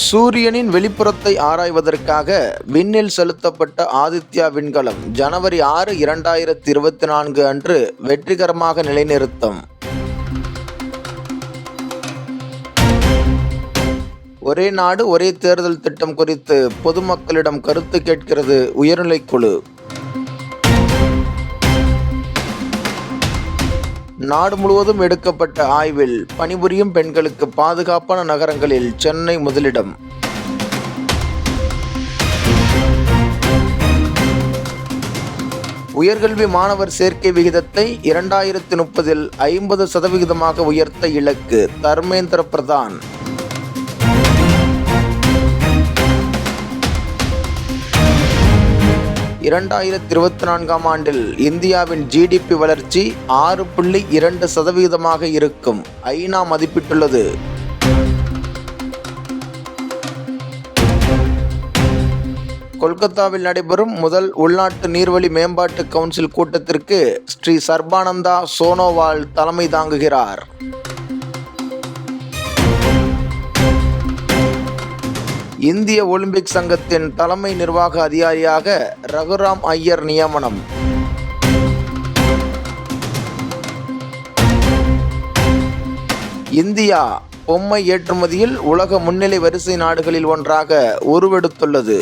சூரியனின் வெளிப்புறத்தை ஆராய்வதற்காக விண்ணில் செலுத்தப்பட்ட ஆதித்யா விண்கலம் ஜனவரி 6, 2024 அன்று வெற்றிகரமாக நிலைநிறுத்தம். ஒரே நாடு ஒரே தேர்தல் திட்டம் குறித்து பொதுமக்களிடம் கருத்து கேட்கிறது உயர்நிலைக்குழு. நாடு முழுவதும் எடுக்கப்பட்ட ஆய்வில் பணிபுரியும் பெண்களுக்கு பாதுகாப்பான நகரங்களில் சென்னை முதலிடம். உயர்கல்வி மாணவர் சேர்க்கை விகிதத்தை 2030 50% உயர்த்த இலக்கு தர்மேந்திர பிரதான். ஆண்டில் இந்தியாவின் ஜிடிபி வளர்ச்சி 6.2% இருக்கும் ஐநா மதிப்பிட்டுள்ளது. கொல்கத்தாவில் நடைபெறும் முதல் உள்நாட்டு நீர்வழி மேம்பாட்டு கவுன்சில் கூட்டத்திற்கு ஸ்ரீ சர்பானந்தா சோனோவால் தலைமை தாங்குகிறார். இந்திய ஒலிம்பிக் சங்கத்தின் தலைமை நிர்வாக அதிகாரியாக ரகுராம் ஐயர் நியமனம். இந்தியா பொம்மை ஏற்றுமதியில் உலக முன்னிலை வரிசை நாடுகளில் ஒன்றாக உருவெடுத்துள்ளது.